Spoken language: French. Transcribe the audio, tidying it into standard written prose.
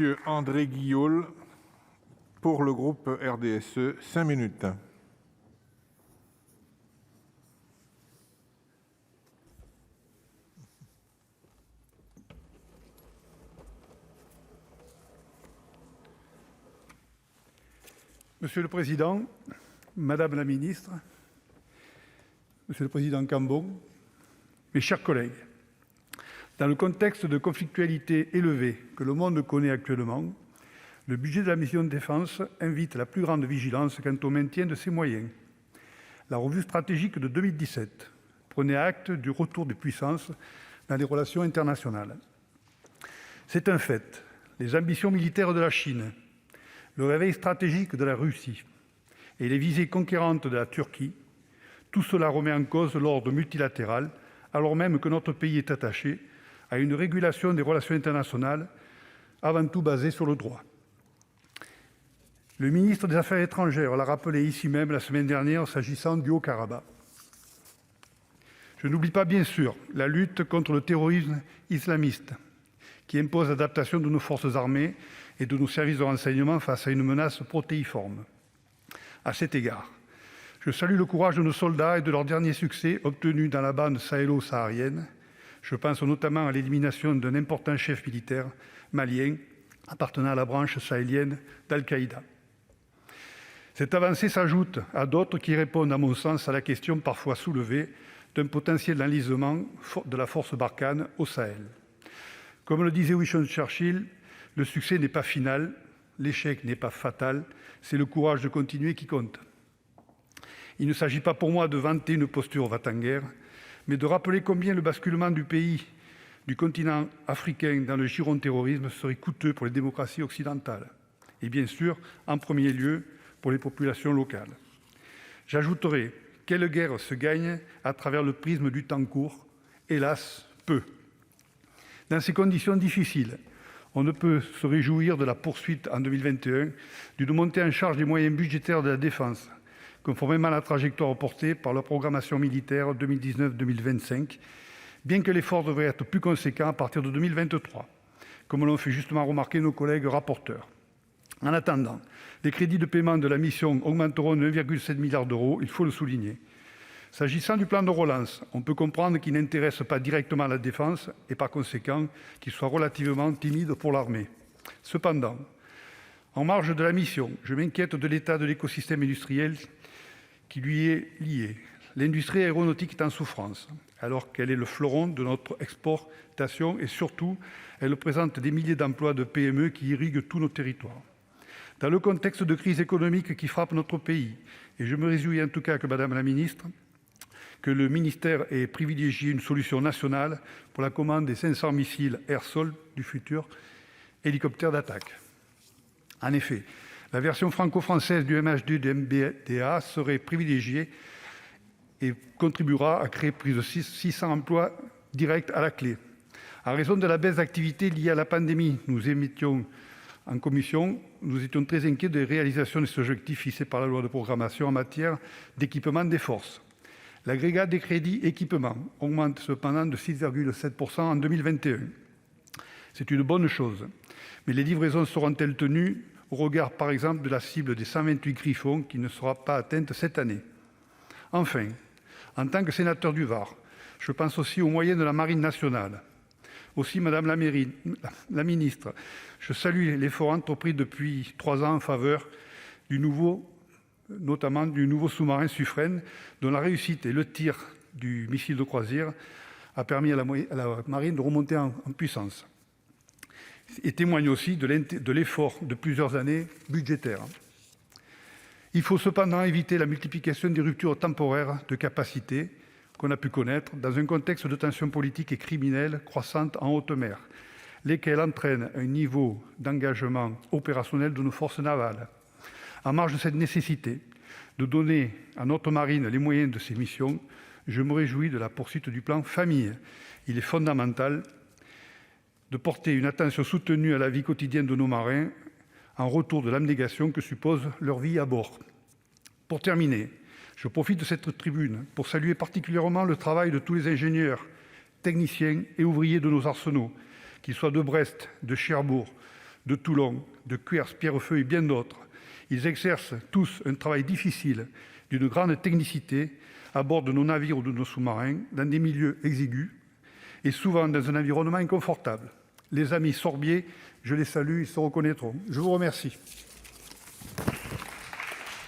Monsieur André Guiol, pour le groupe RDSE, 5 minutes. Monsieur le Président, Madame la Ministre, Monsieur le Président Cambon, mes chers collègues, dans le contexte de conflictualité élevée que le monde connaît actuellement, le budget de la mission de défense invite la plus grande vigilance quant au maintien de ses moyens. La revue stratégique de 2017 prenait acte du retour des puissances dans les relations internationales. C'est un fait, les ambitions militaires de la Chine, le réveil stratégique de la Russie et les visées conquérantes de la Turquie, tout cela remet en cause l'ordre multilatéral, alors même que notre pays est attaché à une régulation des relations internationales, avant tout basée sur le droit. Le ministre des Affaires étrangères l'a rappelé ici même la semaine dernière s'agissant du Haut-Karabakh. Je n'oublie pas bien sûr la lutte contre le terrorisme islamiste, qui impose l'adaptation de nos forces armées et de nos services de renseignement face à une menace protéiforme. À cet égard, je salue le courage de nos soldats et de leurs derniers succès obtenus dans la bande sahélo-saharienne. Je pense notamment à l'élimination d'un important chef militaire malien appartenant à la branche sahélienne d'Al-Qaïda. Cette avancée s'ajoute à d'autres qui répondent, à mon sens, à la question parfois soulevée d'un potentiel enlisement de la force Barkhane au Sahel. Comme le disait Winston Churchill, le succès n'est pas final, l'échec n'est pas fatal, c'est le courage de continuer qui compte. Il ne s'agit pas pour moi de vanter une posture va-t-en-guerre, mais de rappeler combien le basculement du pays, du continent africain dans le giron terrorisme serait coûteux pour les démocraties occidentales, et bien sûr, en premier lieu, pour les populations locales. J'ajouterai, quelle guerre se gagne à travers le prisme du temps court? Hélas, peu. Dans ces conditions difficiles, on ne peut se réjouir de la poursuite en 2021 d'une montée en charge des moyens budgétaires de la défense, conformément à la trajectoire portée par la programmation militaire 2019-2025, bien que l'effort devrait être plus conséquent à partir de 2023, comme l'ont fait justement remarquer nos collègues rapporteurs. En attendant, les crédits de paiement de la mission augmenteront de 1,7 milliard d'euros, il faut le souligner. S'agissant du plan de relance, on peut comprendre qu'il n'intéresse pas directement la défense et par conséquent qu'il soit relativement timide pour l'armée. Cependant, en marge de la mission, je m'inquiète de l'état de l'écosystème industriel qui lui est lié. L'industrie aéronautique est en souffrance, alors qu'elle est le fleuron de notre exportation et surtout, elle présente des milliers d'emplois de PME qui irriguent tous nos territoires. Dans le contexte de crise économique qui frappe notre pays, et je me réjouis en tout cas que Madame la Ministre, que le ministère ait privilégié une solution nationale pour la commande des 500 missiles air-sol du futur hélicoptère d'attaque. En effet, la version franco-française du MH2 de MBDA serait privilégiée et contribuera à créer plus de 600 emplois directs à la clé. En raison de la baisse d'activité liée à la pandémie, nous étions très inquiets des réalisations de ces objectifs fixés par la loi de programmation en matière d'équipement des forces. L'agrégat des crédits équipement augmente cependant de 6,7% en 2021. C'est une bonne chose, mais les livraisons seront-elles tenues au regard, par exemple, de la cible des 128 Griffons qui ne sera pas atteinte cette année? Enfin, en tant que sénateur du Var, je pense aussi aux moyens de la Marine nationale. Aussi, Madame la Ministre, je salue l'effort entrepris depuis 3 ans en faveur notamment du nouveau sous-marin Suffren, dont la réussite et le tir du missile de croisière a permis à la Marine de remonter en puissance. Et témoigne aussi de l'effort de plusieurs années budgétaires. Il faut cependant éviter la multiplication des ruptures temporaires de capacité qu'on a pu connaître dans un contexte de tensions politiques et criminelles croissantes en haute mer, lesquelles entraînent un niveau d'engagement opérationnel de nos forces navales. En marge de cette nécessité de donner à notre marine les moyens de ses missions, je me réjouis de la poursuite du plan famille. Il est fondamental de porter une attention soutenue à la vie quotidienne de nos marins en retour de l'abnégation que suppose leur vie à bord. Pour terminer, je profite de cette tribune pour saluer particulièrement le travail de tous les ingénieurs, techniciens et ouvriers de nos arsenaux, qu'ils soient de Brest, de Cherbourg, de Toulon, de Cuers, Pierrefeu et bien d'autres. Ils exercent tous un travail difficile, d'une grande technicité, à bord de nos navires ou de nos sous-marins, dans des milieux exigus et souvent dans un environnement inconfortable. Les amis sorbiers, je les salue, ils se reconnaîtront. Je vous remercie.